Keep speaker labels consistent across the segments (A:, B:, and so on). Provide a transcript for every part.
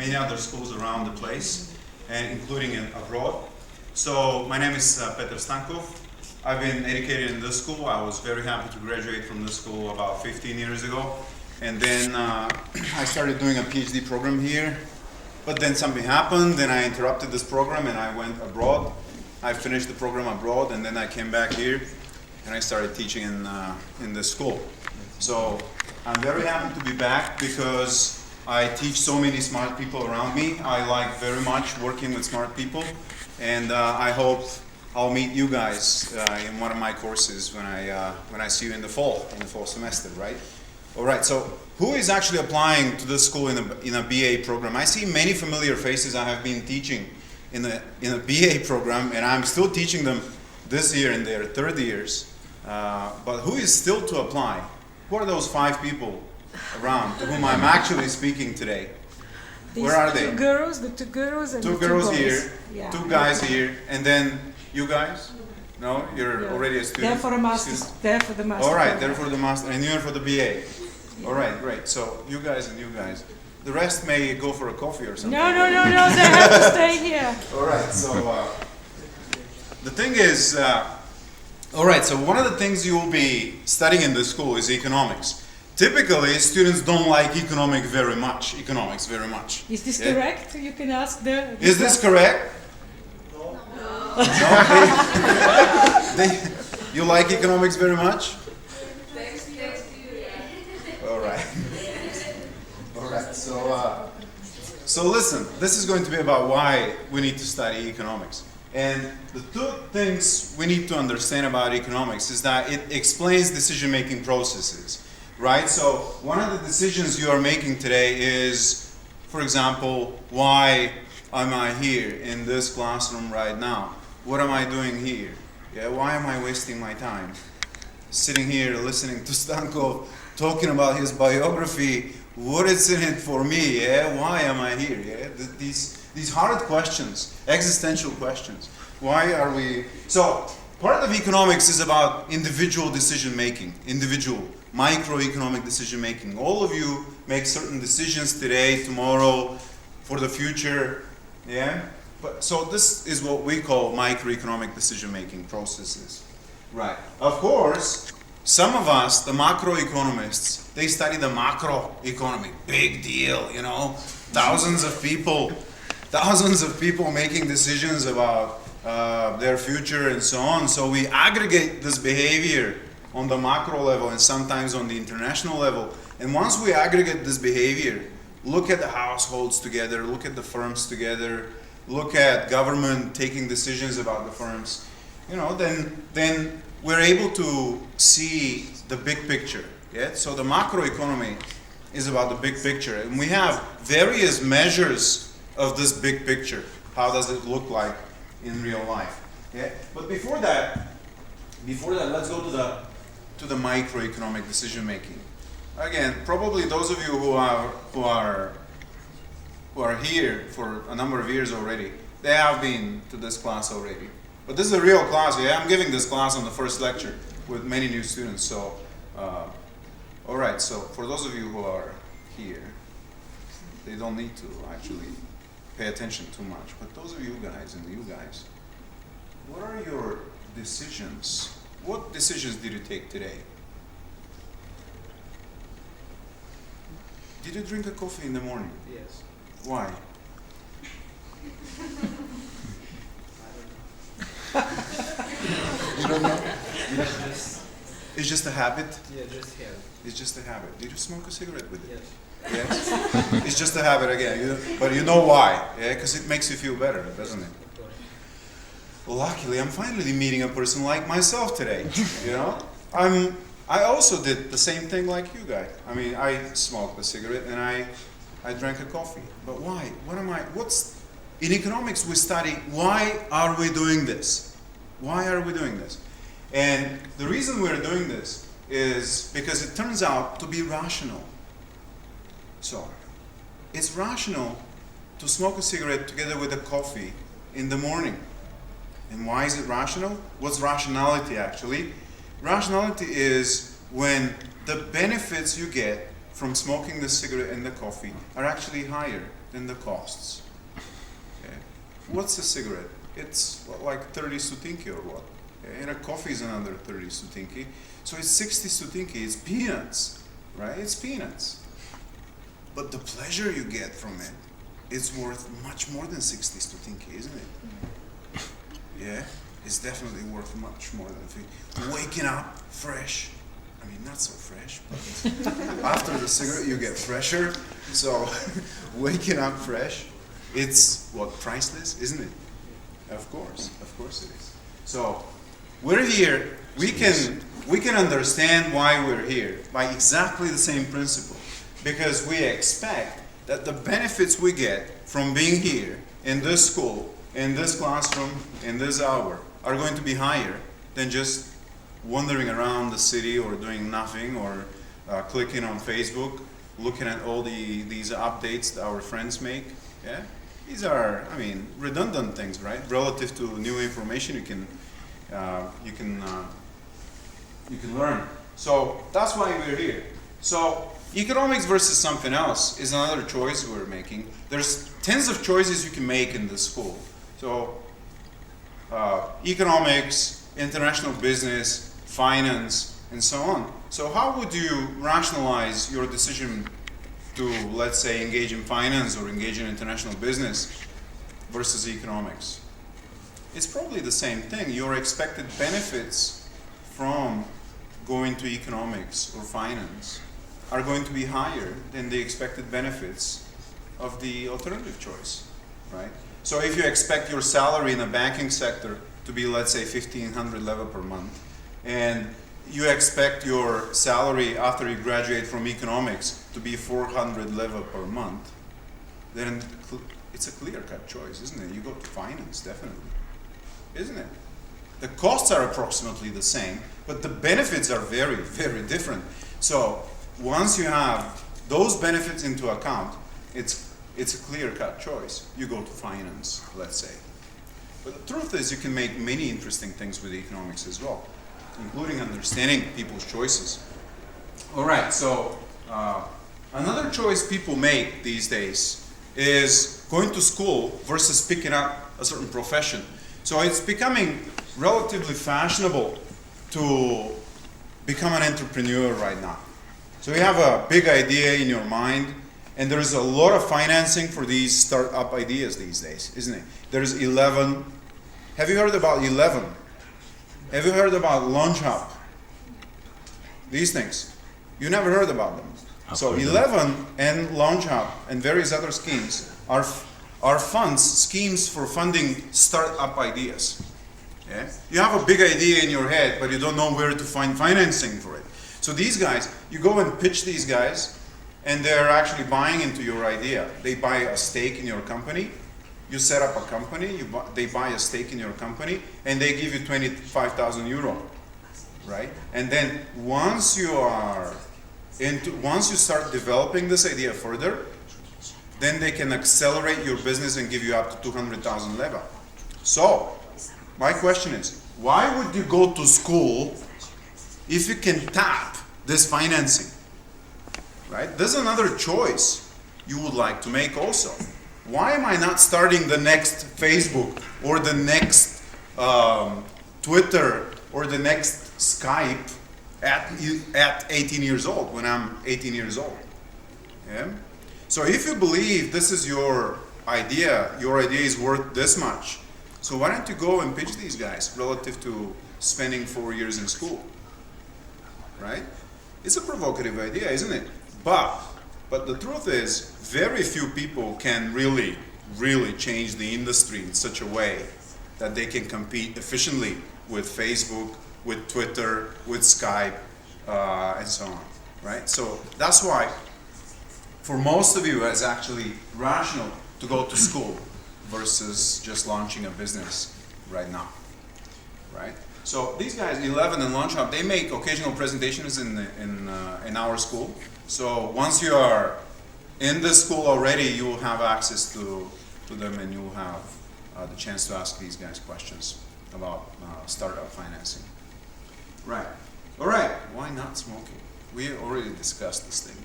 A: many other schools around the place, and including abroad. So my name is Petъr Станков. I've been educated in this school. I was very happy to graduate from this school about 15 years ago. And then I started doing a PhD program here. But then something happened, then I interrupted this program and I went abroad. I finished the program abroad and then I came back here and I started teaching in this school. So I'm very happy to be back because I teach so many smart people around me. I like very much working with smart people, and I hope I'll meet you guys in one of my courses when I see you in the fall semester, right? All right. So who is actually applying to this school in a BA program? I see many familiar faces. I have been teaching in a BA program, and I'm still teaching them this year in their third years. But who is still to apply? Who are those 5 people around to whom I'm actually speaking today? Where are they?
B: The two girls and
A: 2 girls here,
B: yeah.
A: 2 guys here, and then you guys? No, you're already a student.
B: They're for the master. They're for the master.
A: All right, they're for the master, and you're for the BA. Yeah. All right, great. So you guys and you guys. The rest may go for a coffee or something.
B: No. They have to stay here.
A: All right. So the thing is. All right, so one of the things you will be studying in this school is economics. Typically, students don't like economics very much.
B: Is this correct? You can ask the...
A: Is this correct? No. You like economics very much? All right. All right, so listen, this is going to be about why we need to study economics. And the 2 things we need to understand about economics is that it explains decision-making processes, right? So one of the decisions you are making today is, for example, why am I here in this classroom right now? What am I doing here? Yeah, why am I wasting my time sitting here listening to Stankov talking about his biography? What is in it for me? Yeah, why am I here? Yeah, these hard questions, existential questions. Why are we... So, part of economics is about individual decision-making, individual, microeconomic decision-making. All of you make certain decisions today, tomorrow, for the future, yeah? So this is what we call microeconomic decision-making processes. Right. Of course, some of us, the macroeconomists, they study the macroeconomy. Big deal, you know? Thousands of people making decisions about their future and so on. So we aggregate this behavior on the macro level and sometimes on the international level. And once we aggregate this behavior, look at the households together, look at the firms together, look at government taking decisions about the firms, you know, then we're able to see the big picture. Yeah? So the macroeconomy is about the big picture. And we have various measures of this big picture. How does it look like in real life? Yeah? But before that, let's go to the microeconomic decision making. Again, probably those of you who are here for a number of years already, they have been to this class already. But this is a real class. Yeah, I'm giving this class on the first lecture with many new students. So, all right. So for those of you who are here, they don't need to actually pay attention too much. But those of you guys and you guys, what are your decisions? What decisions did you take today? Did you drink a coffee in the morning?
C: Yes.
A: Why? You don't know? It's just a habit?
C: Yeah, just habit.
A: It's just a habit. Did you smoke a cigarette with it?
C: Yes.
A: Yes? It's just a habit again. But you know why? Yeah, because it makes you feel better, doesn't it? Well, luckily, I'm finally meeting a person like myself today. You know? I also did the same thing like you guys. I mean, I smoked a cigarette and I drank a coffee. But why? In economics we study why are we doing this? Why are we doing this? And the reason we're doing this is because it turns out to be rational. So, it's rational to smoke a cigarette together with a coffee in the morning. And why is it rational? What's rationality actually? Rationality is when the benefits you get from smoking the cigarette and the coffee are actually higher than the costs. Okay? What's a cigarette? It's like 30 sutinki or what? Okay? And a coffee is another 30 sutinki. So it's 60 sutinki. It's peanuts, right? It's peanuts. But the pleasure you get from it is worth much more than 60 sutinki, isn't it? Yeah? It's definitely worth much more than 50. Waking up fresh. I mean, not so fresh, but after the cigarette you get fresher. So waking up fresh, it's what, priceless, isn't it? Of course it is. So we're here. We can understand why we're here by exactly the same principle, because we expect that the benefits we get from being here in this school, in this classroom, in this hour, are going to be higher than just wandering around the city or doing nothing or clicking on Facebook, looking at all these updates that our friends make. Yeah, these are, I mean, redundant things, right? Relative to new information, you can learn. So that's why we're here. So economics versus something else is another choice we're making. There's tens of choices you can make in this school. So economics, international business, finance, and so on. So how would you rationalize your decision to, let's say, engage in finance or engage in international business versus economics? It's probably the same thing. Your expected benefits from going to economics or finance are going to be higher than the expected benefits of the alternative choice, right? So if you expect your salary in the banking sector to be, let's say, 1,500 level per month, and you expect your salary after you graduate from economics to be 400 level per month, then it's a clear-cut choice, isn't it? You go to finance, definitely, isn't it? The costs are approximately the same, but the benefits are very, very different. So once you have those benefits into account, it's a clear-cut choice. You go to finance, let's say. But the truth is, you can make many interesting things with economics as well, including understanding people's choices. All right, so another choice people make these days is going to school versus picking up a certain profession. So it's becoming relatively fashionable to become an entrepreneur right now. So you have a big idea in your mind, and there's a lot of financing for these startup ideas these days, isn't it? There's 11. Have you heard about 11? Have you heard about Launch Hub? These things. You never heard about them. So 11 and Launch Hub and various other schemes are schemes for funding startup ideas. Yeah? You have a big idea in your head, but you don't know where to find financing for it. So these guys, you go and pitch these guys, and they're actually buying into your idea. They buy a stake in your company. You set up a company, they buy a stake in your company, and they give you 25,000 euro, right? And then once you start developing this idea further, then they can accelerate your business and give you up to 200,000 leva. So my question is, why would you go to school if you can tap this financing, right? There's another choice you would like to make also. Why am I not starting the next Facebook or the next Twitter or the next Skype at 18 years old, when I'm 18 years old? Yeah? So if you believe this is your idea is worth this much, so why don't you go and pitch these guys relative to spending 4 years in school, right? It's a provocative idea, isn't it? But the truth is, very few people can really change the industry in such a way that they can compete efficiently with Facebook, with Twitter, with Skype, and so on, right? So that's why, for most of you, it's actually rational to go to school versus just launching a business right now, right? So these guys, 11 and Launch Hub, they make occasional presentations in our school. So once you are in the school already, you will have access to them, and you will have the chance to ask these guys questions about startup financing. Right. All right. Why not smoking? We already discussed this thing.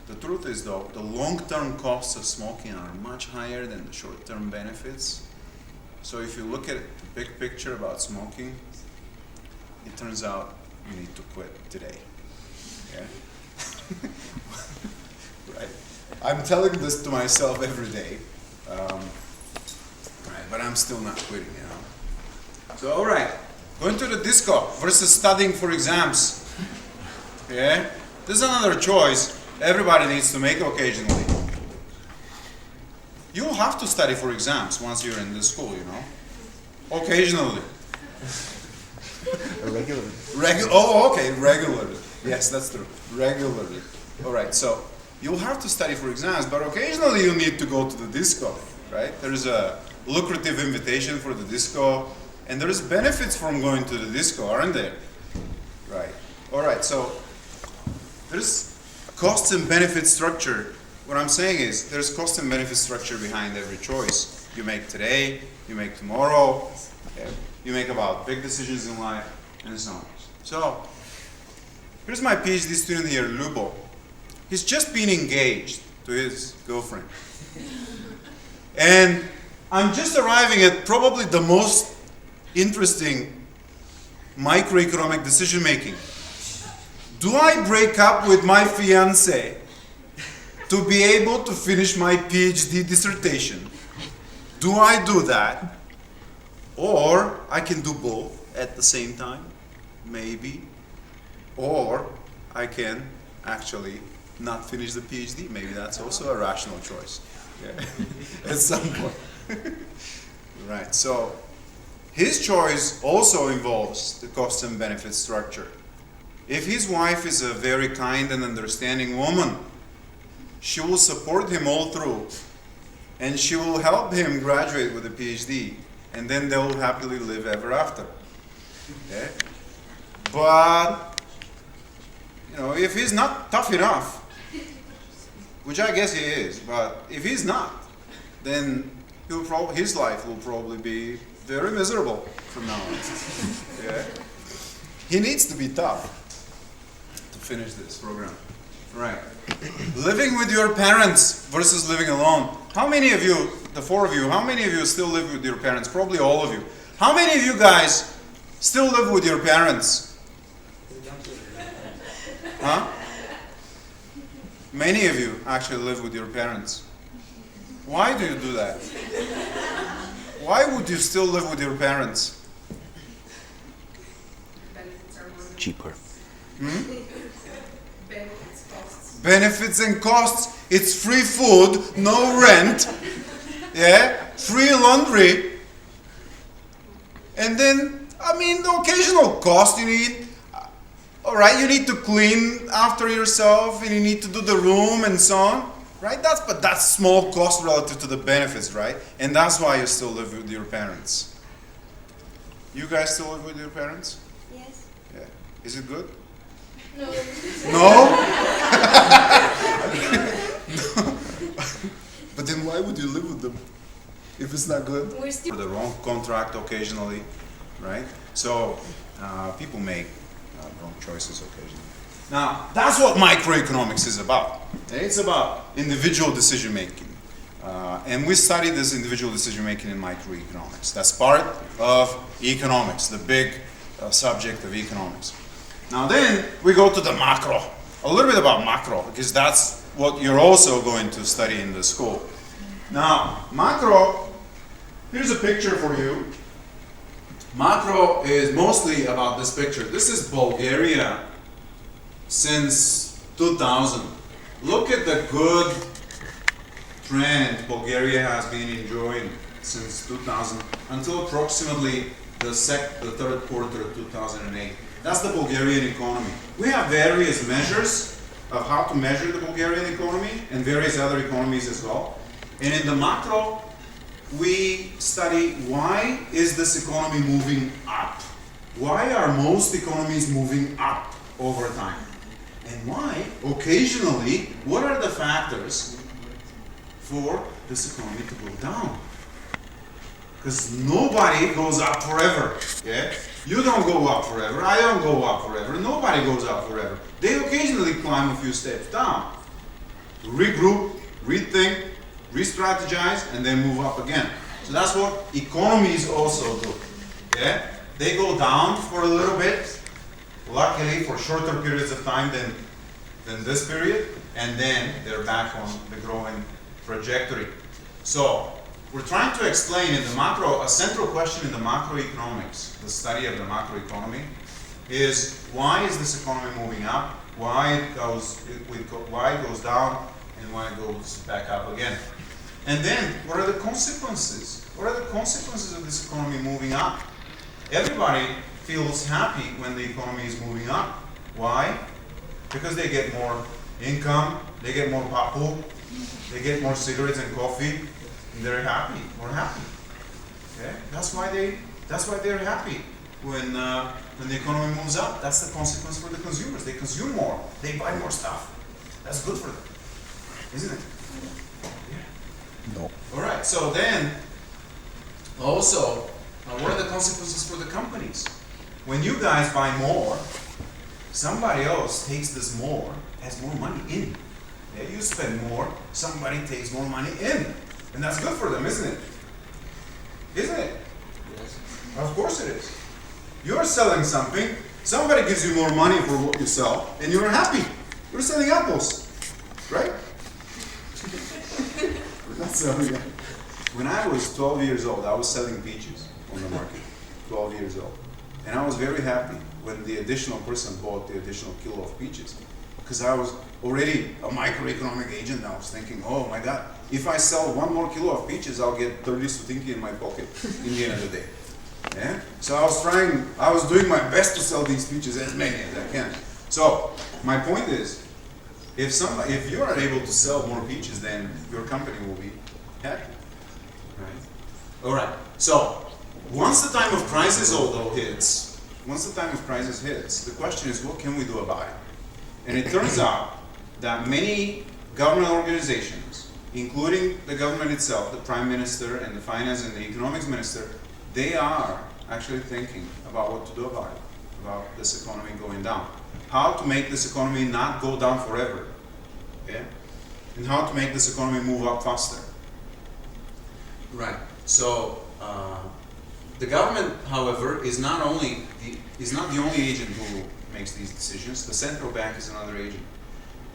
A: the truth is though, the long-term costs of smoking are much higher than the short-term benefits. So if you look at the big picture about smoking, it turns out you need to quit today. Yeah? Right? I'm telling this to myself every day. Right, but I'm still not quitting, you know. So, all right, going to the disco versus studying for exams. Yeah, this is another choice everybody needs to make occasionally. You'll have to study for exams once you're in this school, you know. Occasionally.
C: Regularly.
A: Regularly. Yes, that's true. Regularly. All right, so you'll have to study for exams, but occasionally you need to go to the disco, right? There is a lucrative invitation for the disco, and there is benefits from going to the disco, aren't there? Right. All right, so there's costs and benefit structure. What I'm saying is there's cost and benefit structure behind every choice you make today, you make tomorrow, you make about big decisions in life, and so on. So here's my PhD student here, Lubo. He's just been engaged to his girlfriend. And I'm just arriving at probably the most interesting microeconomic decision making. Do I break up with my fiancé to be able to finish my PhD dissertation? Do I do that? Or I can do both at the same time, maybe. Or I can actually not finish the PhD. Maybe that's also a rational choice. Yeah. At some point. Right, so his choice also involves the cost and benefit structure. If his wife is a very kind and understanding woman, she will support him all through, and she will help him graduate with a PhD, and then they will happily live ever after. Okay? But, you know, if he's not tough enough, which I guess he is, but if he's not, then his life will probably be very miserable from now on. Yeah? He needs to be tough to finish this program. Right. Living with your parents versus living alone. How many of you, the four of you, how many of you still live with your parents? Probably all of you. How many of you guys still live with your parents? Huh? Many of you actually live with your parents. Why do you do that? Why would you still live with your parents?
C: Cheaper.
A: Benefits and costs. It's free food, no rent, yeah, free laundry, and then, I mean, the occasional cost you need. All right, you need to clean after yourself, and you need to do the room and so on, right? But that's small cost relative to the benefits, right? And that's why you still live with your parents. You guys still live with your parents?
D: Yes.
A: Yeah. Is it good?
D: No.
A: No? But then why would you live with them if it's not good?
D: We're still
A: The wrong contract occasionally, right? So people make wrong choices occasionally. Now, that's what microeconomics is about. It's about individual decision making. And we study this individual decision making in microeconomics. That's part of economics, the big subject of economics. Now then, we go to the macro. A little bit about macro, because that's what you're also going to study in the school. Now, macro, here's a picture for you. Macro is mostly about this picture. This is Bulgaria since 2000. Look at the good trend Bulgaria has been enjoying since 2000 until approximately the third quarter of 2008. That's the Bulgarian economy. We have various measures of how to measure the Bulgarian economy and various other economies as well. And in the macro, we study why is this economy moving up? Why are most economies moving up over time? And why, occasionally, what are the factors for this economy to go down? Because nobody goes up forever. Yeah? You don't go up forever, I don't go up forever, nobody goes up forever. They occasionally climb a few steps down. regroup, rethink, re-strategize, and then move up again. So that's what economies also do. Okay? They go down for a little bit, luckily for shorter periods of time than this period, and then they're back on the growing trajectory. So we're trying to explain in the macro, a central question in the macroeconomics, the study of the macroeconomy, is why is this economy moving up, why it goes down, and why it goes back up again. And then, what are the consequences? What are the consequences of this economy moving up? Everybody feels happy when the economy is moving up. Why? Because they get more income, they get more papu, they get more cigarettes and coffee, and they're happy, more happy. Okay? That's why they're happy when the economy moves up. That's the consequence for the consumers. They consume more, they buy more stuff. That's good for them, isn't it? Yeah.
C: No.
A: All right. So then, also, what are the consequences for the companies? When you guys buy more, somebody else takes this more, has more money in. Yeah, you spend more, somebody takes more money in. And that's good for them, isn't it? Isn't it?
C: Yes.
A: Of course it is. You're selling something, somebody gives you more money for what you sell, and you're happy. You're selling apples, right? That's selling. When I was 12 years old, I was selling peaches on the market. 12 years old. And I was very happy when the additional person bought the additional kilo of peaches. Because I was already a microeconomic agent. I was thinking, oh my God, if I sell 1 more kilo of peaches, I'll get 30 sutinki in my pocket in the end of the day. Yeah? So I was doing my best to sell these peaches, as many as I can. So my point is, if you are able to sell more peaches, then your company will be happy. Right? All right. So once the time of crisis, hits, the question is, what can we do about it? And it turns out that many government organizations, including the government itself, the Prime Minister and the Finance and the Economics Minister, they are actually thinking about what to do about it, about this economy going down. How to make this economy not go down forever, okay? And how to make this economy move up faster. Right. So the government, however, is not the only agent who makes these decisions. The central bank is another agent,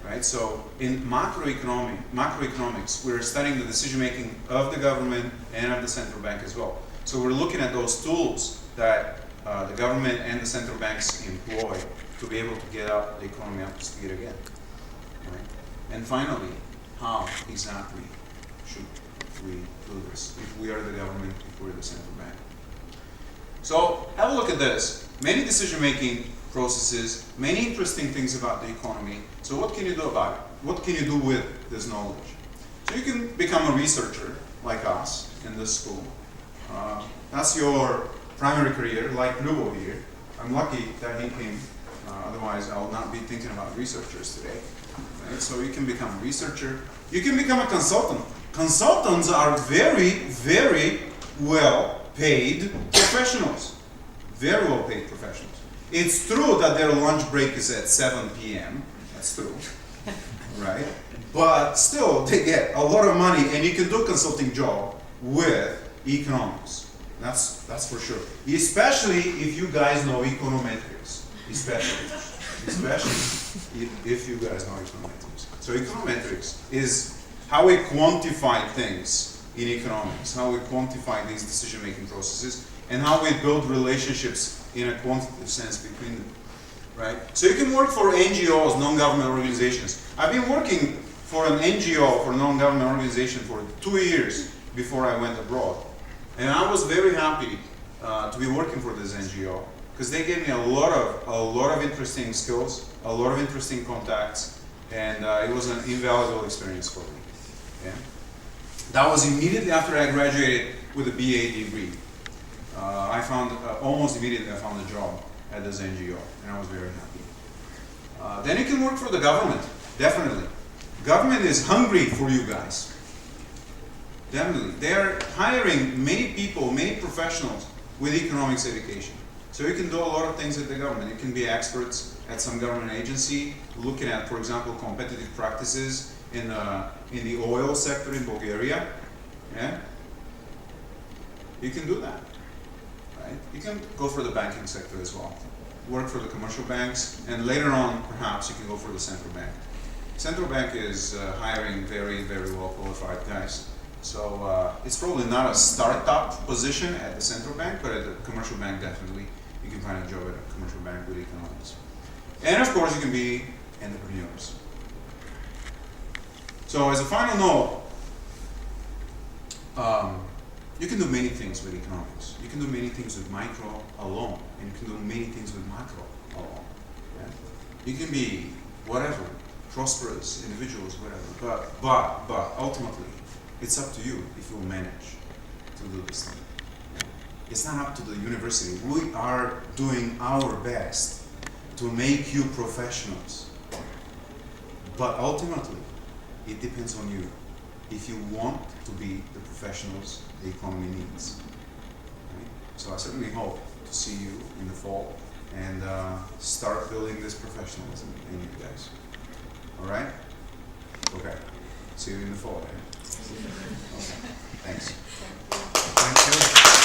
A: right? So in macroeconomics, we're studying the decision making of the government and of the central bank as well. So we're looking at those tools that the government and the central banks employ to be able to get the economy up to speed again. Right? And finally, how exactly should we do this if we are the government, if we're the central bank? So have a look at this. Many decision-making processes, many interesting things about the economy. So what can you do about it? What can you do with this knowledge? So you can become a researcher like us in this school. That's your primary career, like Lubo here. I'm lucky that he came, otherwise I will not be thinking about researchers today. Right? So you can become a researcher. You can become a consultant. Consultants are very, very well paid professionals. Very well paid professionals. It's true that their lunch break is at 7 p.m. That's true. Right? But still, they get a lot of money, and you can do a consulting job with economics. That's for sure. Especially if you guys know econometrics. Especially if you guys know econometrics. So econometrics is how we quantify things in economics, how we quantify these decision-making processes, and how we build relationships in a quantitative sense between them. Right? So you can work for NGOs, non-government organizations. I've been working for an NGO, for a non-government organization, for 2 years before I went abroad. And I was very happy to be working for this NGO because they gave me a lot of interesting skills, a lot of interesting contacts, and it was an invaluable experience for me. Yeah? That was immediately after I graduated with a BA degree. I found almost immediately I found a job at this NGO, and I was very happy. Then you can work for the government, definitely. Government is hungry for you guys. Definitely. They are hiring many people, many professionals with economics education. So you can do a lot of things at the government. You can be experts at some government agency, looking at, for example, competitive practices in the oil sector in Bulgaria, yeah, you can do that, right? You can go for the banking sector as well, work for the commercial banks, and later on, perhaps, you can go for the central bank. Central bank is hiring very, very well qualified guys. So it's probably not a startup position at the central bank, but at the commercial bank, definitely, you can find a job at a commercial bank with economics. And of course, you can be entrepreneurs. So as a final note, you can do many things with economics. You can do many things with micro alone, and you can do many things with macro alone. Yeah? You can be whatever, prosperous individuals, whatever. But ultimately, it's up to you if you'll manage to do this thing. Yeah? It's not up to the university. We are doing our best to make you professionals. But ultimately, it depends on you. If you want to be the professionals the economy needs. Right? So I certainly hope to see you in the fall and start building this professionalism in you guys. All right? Okay. See you in the fall. Right? Okay. Thanks. Thank you.